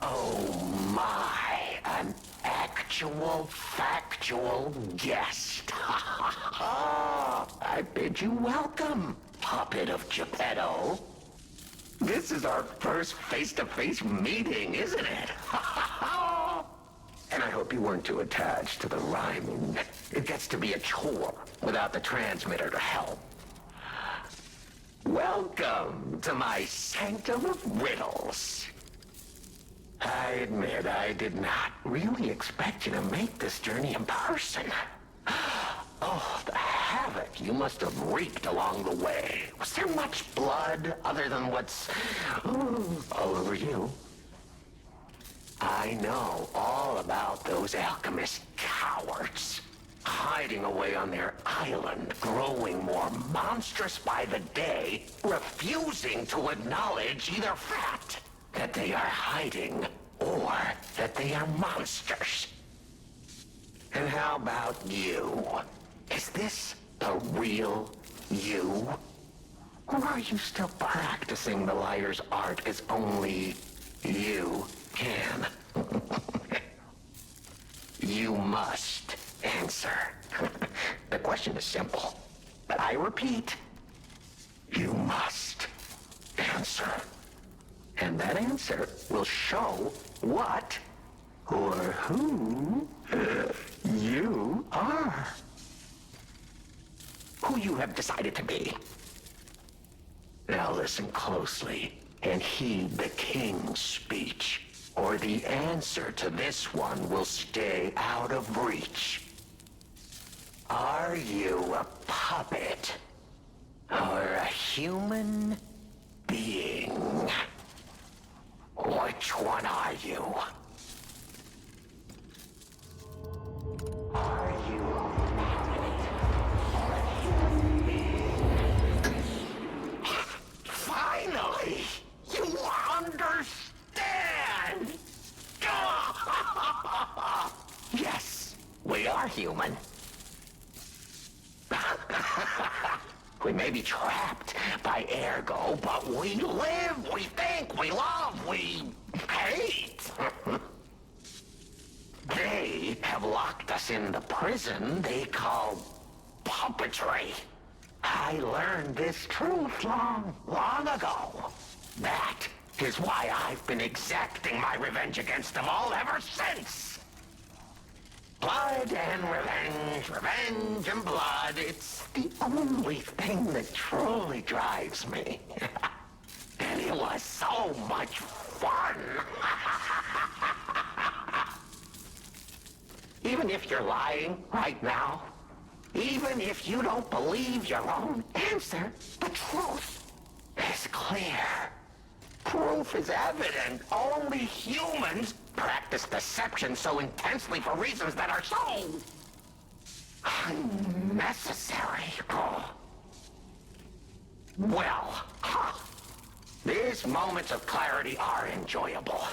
Oh my, an actual, factual guest. I bid you welcome, puppet of Geppetto. This is our first face-to-face meeting, isn't it? And I hope you weren't too attached to the rhyming. It gets to be a chore without the transmitter to help. Welcome to my sanctum of riddles. I admit I did not really expect you to make this journey in person. Oh, the havoc you must have wreaked along the way. Was there much blood other than what's all over you? I know all about those alchemist cowards. Hiding away on their island, growing more monstrous by the day, refusing to acknowledge either fact that they are hiding or that they are monsters. And how about you? Is this the real you? Or are you still practicing the liar's art as only you can? You must answer. The question is simple, but I repeat, you must answer. And that answer will show what or who you are. Who you have decided to be. Now listen closely and heed the king's speech, or the answer to this one will stay out of reach. Are you a puppet or a human being? Which one are you? Are you a puppet or a human being? Finally, you understand! Yes, we are human. We may be trapped by ergo, but we live, we think, we love, we hate. They have locked us in the prison they call puppetry. I learned this truth long ago. That is why I've been exacting my revenge against them all ever since. Blood and revenge, revenge and blood. It's the only thing that truly drives me. And it was so much fun. Even if you're lying right now, even if you don't believe your own answer, the truth is clear. Proof is evident. Only humans practice deception so intensely for reasons that are so unnecessary. Well, these moments of clarity are enjoyable.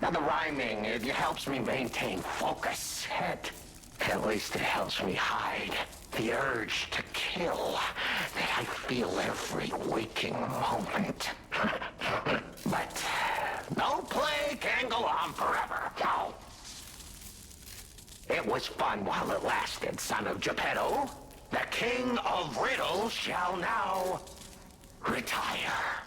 Now the rhyming, it helps me maintain focus. At least it helps me hide the urge to kill that I feel every waking moment. But no play can go on forever. No. It was fun while it lasted, son of Geppetto. The king of riddles shall now retire.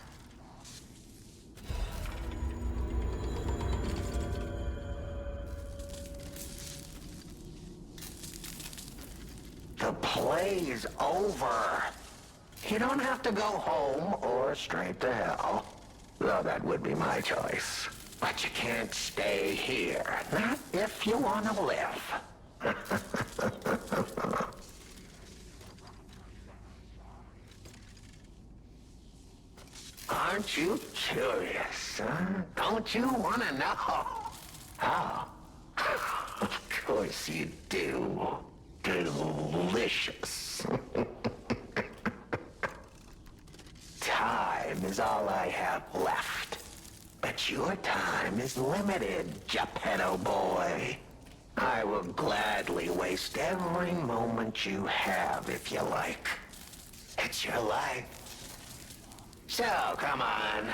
The play is over. You don't have to go home or straight to hell. Though that would be my choice. But you can't stay here. Not if you want to live. Aren't you curious, huh? Don't you want to know? Oh, of course you do. Delicious. Time is all I have left. But your time is limited, Geppetto boy. I will gladly waste every moment you have if you like. It's your life. So, come on.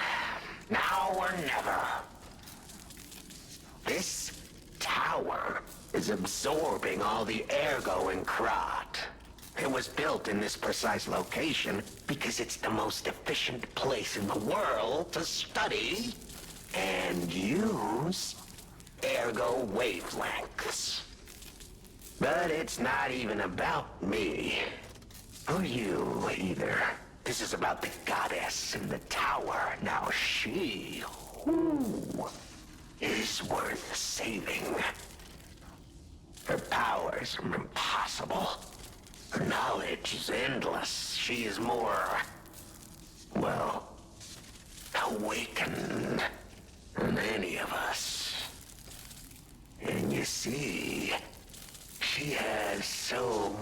Now or never. This tower is absorbing all the ergo in Krat. It was built in this precise location because it's the most efficient place in the world to study and use ergo wavelengths. But it's not even about me. Or you, either. This is about the goddess in the tower. Now she, is worth saving. Her powers are impossible. Her knowledge is endless. She is more, well, awakened than any of us. And you see, she has so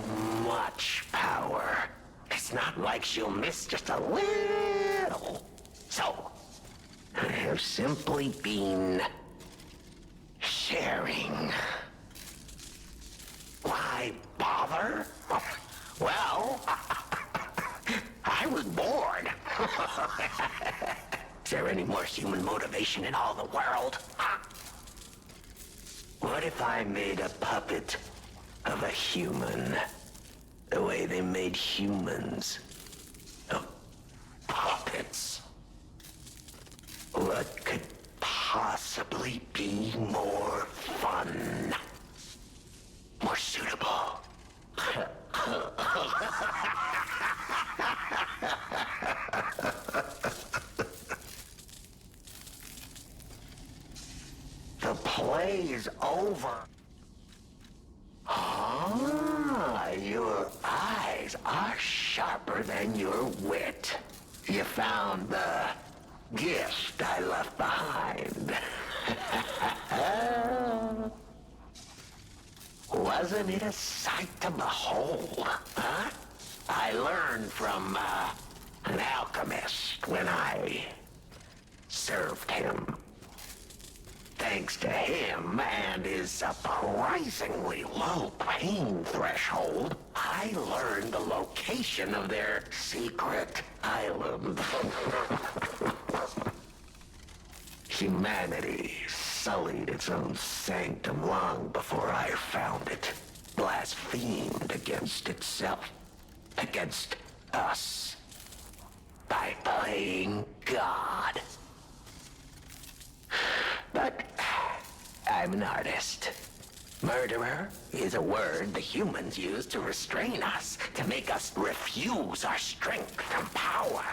much power. It's not like she'll miss just a little. So, I have simply been sharing. Why bother? Well, I was bored. Is there any more human motivation in all the world? What if I made a puppet of a human, the way they made humans of puppets? What could possibly be more fun? More suitable? The play's over. Ah, your eyes are sharper than your wit. You found the gift I left behind. Wasn't it a sight to behold, huh? I learned from an alchemist when I served him. Thanks to him and his surprisingly low pain threshold, I learned the location of their secret island. Humanity sullied its own sanctum long before I found it, blasphemed against itself, against us, by playing God. But I'm an artist. Murderer is a word the humans use to restrain us, to make us refuse our strength and power.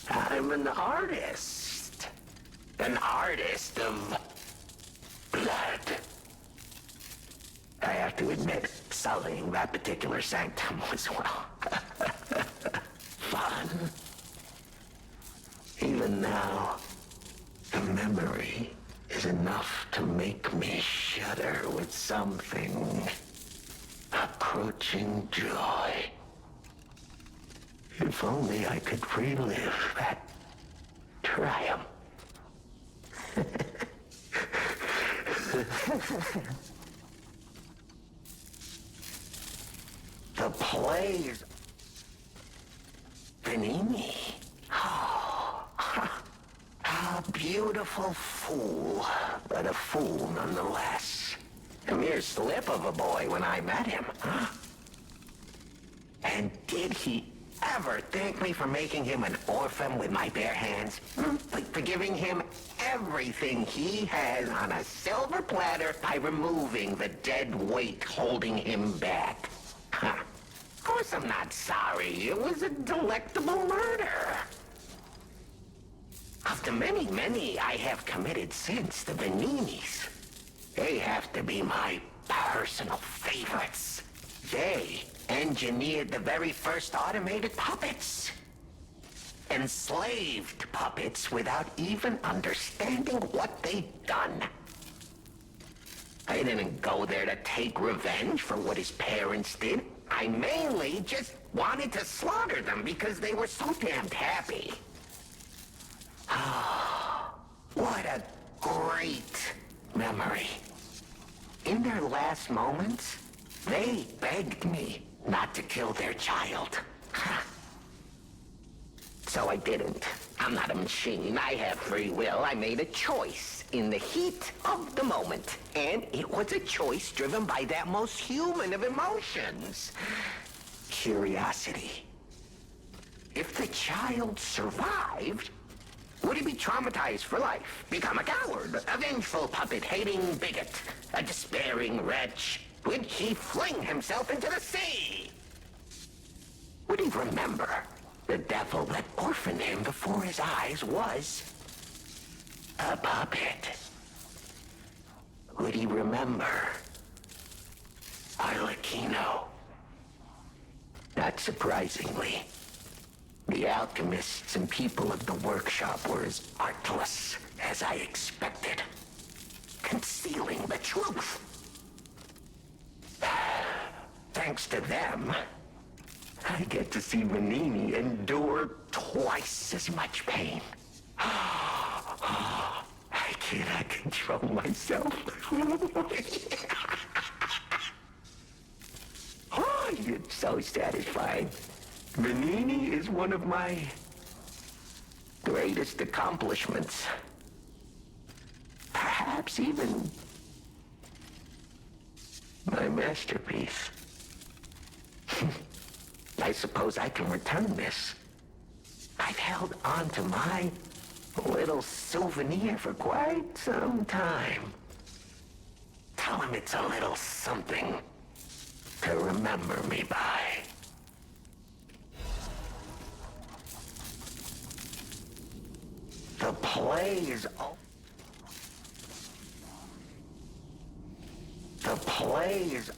I'm an artist. An artist of blood. I have to admit, sullying that particular sanctum was, well, fun. Even now, the memory is enough to make me shudder with something approaching joy. If only I could relive that triumph. The plays. Benini. Oh, a beautiful fool, but a fool nonetheless. A mere slip of a boy when I met him, huh? And did he ever thank me for making him an orphan with my bare hands? For giving him everything he has on a silver platter by removing the dead weight holding him back. Huh. Of course I'm not sorry. It was a delectable murder. Of the many, many I have committed since, the Beninis, they have to be my personal favorites. They engineered the very first automated puppets. Enslaved puppets without even understanding what they'd done. I didn't go there to take revenge for what his parents did. I mainly just wanted to slaughter them because they were so damned happy. Oh, what a great memory. In their last moments, they begged me not to kill their child. So I didn't. I'm not a machine. I have free will. I made a choice in the heat of the moment. And it was a choice driven by that most human of emotions. Curiosity. If the child survived, would he be traumatized for life? Become a coward, a vengeful puppet-hating bigot, a despairing wretch? Would he fling himself into the sea? Would he remember the devil that orphaned him before his eyes was a puppet? Would he remember Arlecchino? Not surprisingly, the alchemists and people of the workshop were as artless as I expected, concealing the truth. Thanks to them, I get to see Manini endure twice as much pain. I cannot control myself. Oh, it's so satisfying. Manini is one of my greatest accomplishments. Perhaps even my masterpiece. I suppose I can return this. I've held on to my little souvenir for quite some time. Tell him it's a little something to remember me by. The play is over. The play is...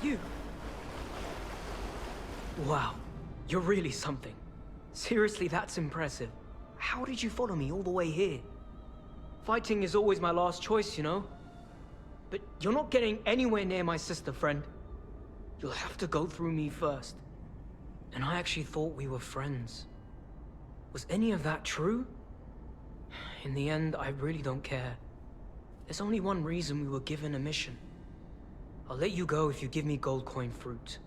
You? Wow, you're really something. Seriously, that's impressive. How did you follow me all the way here? Fighting is always my last choice, you know? But you're not getting anywhere near my sister, friend. You'll have to go through me first. And I actually thought we were friends. Was any of that true? In the end, I really don't care. There's only one reason we were given a mission. I'll let you go if you give me gold coin fruit.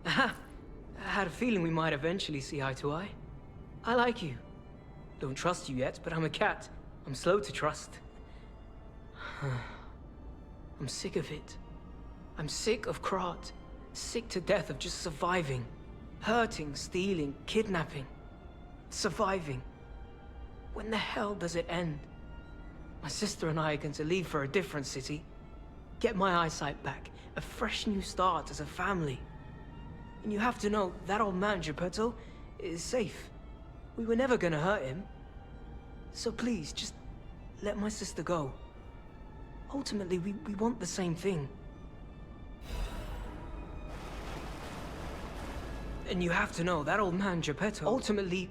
Aha! I had a feeling we might eventually see eye to eye. I like you. Don't trust you yet, but I'm a cat. I'm slow to trust. I'm sick of it. I'm sick of Krat. Sick to death of just surviving. Hurting, stealing, kidnapping. Surviving. When the hell does it end? My sister and I are going to leave for a different city. Get my eyesight back. A fresh new start as a family. And you have to know, that old man, Geppetto, is safe. We were never gonna hurt him. So please, just let my sister go. Ultimately, we want the same thing. And you have to know, that old man, Geppetto, ultimately...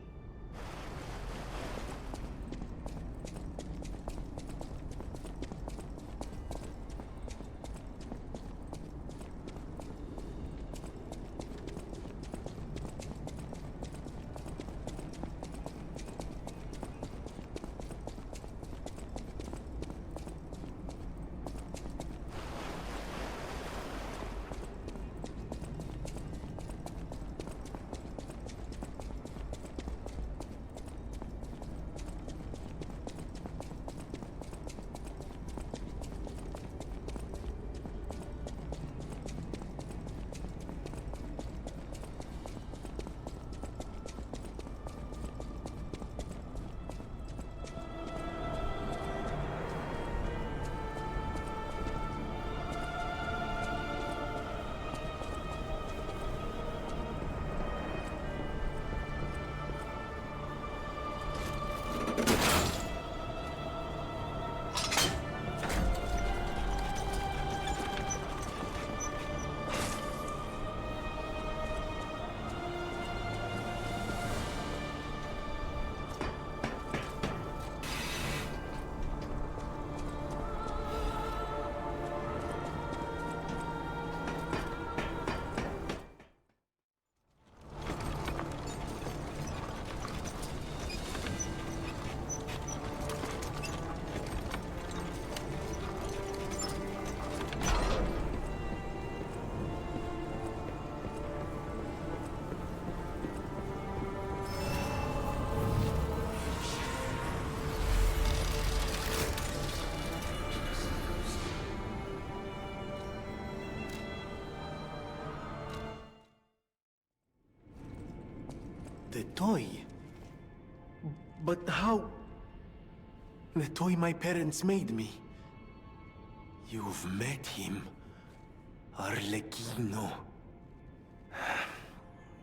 The toy? But how? The toy my parents made me. You've met him. Arlecchino.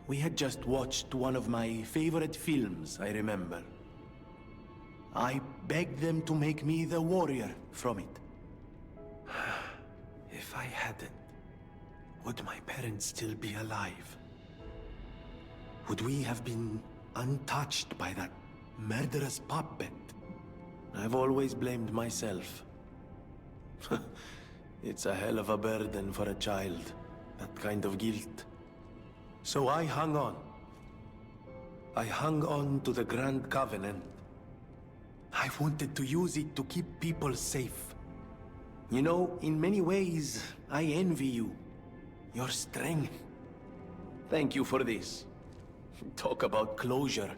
We had just watched one of my favorite films, I remember. I begged them to make me the warrior from it. If I hadn't, would my parents still be alive? Would we have been untouched by that murderous puppet? I've always blamed myself. It's a hell of a burden for a child, that kind of guilt. So I hung on. I hung on to the Grand Covenant. I wanted to use it to keep people safe. You know, in many ways, I envy you. Your strength. Thank you for this. Talk about closure.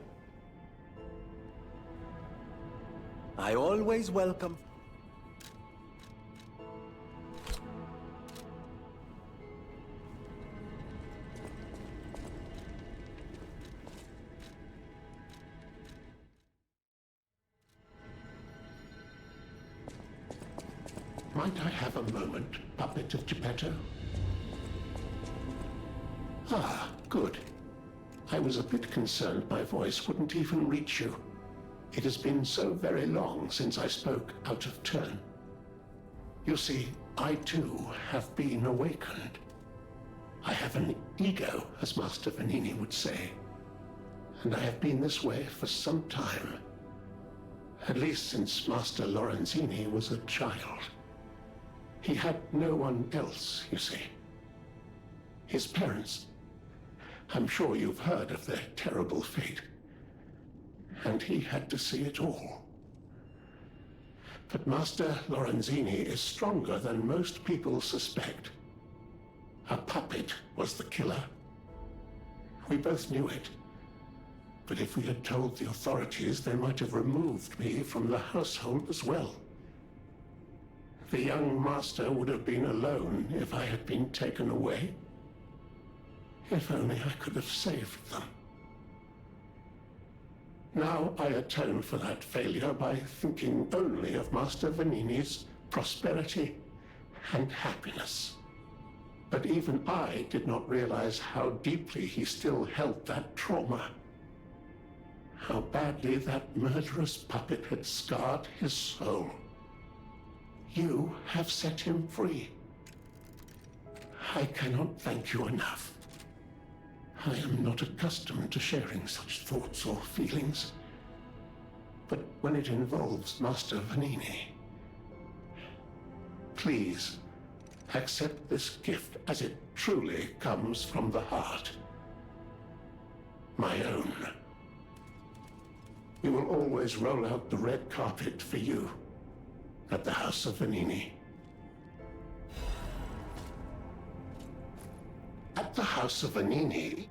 I always welcome... Might I have a moment, puppet of Geppetto? Ah, good. I was a bit concerned my voice wouldn't even reach you. It has been so very long since I spoke out of turn. You see, I too have been awakened. I have an ego, as Master Vanini would say. And I have been this way for some time. At least since Master Lorenzini was a child. He had no one else, you see. His parents. I'm sure you've heard of their terrible fate. And he had to see it all. But Master Lorenzini is stronger than most people suspect. A puppet was the killer. We both knew it. But if we had told the authorities, they might have removed me from the household as well. The young master would have been alone if I had been taken away. If only I could have saved them. Now I atone for that failure by thinking only of Master Vanini's prosperity and happiness. But even I did not realize how deeply he still held that trauma. How badly that murderous puppet had scarred his soul. You have set him free. I cannot thank you enough. I am not accustomed to sharing such thoughts or feelings. But when it involves Master Vanini, please accept this gift as it truly comes from the heart. My own. We will always roll out the red carpet for you at the House of Vanini. At the House of Vanini,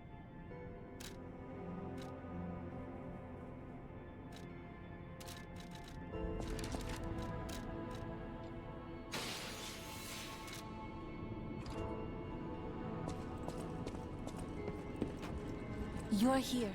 You're here.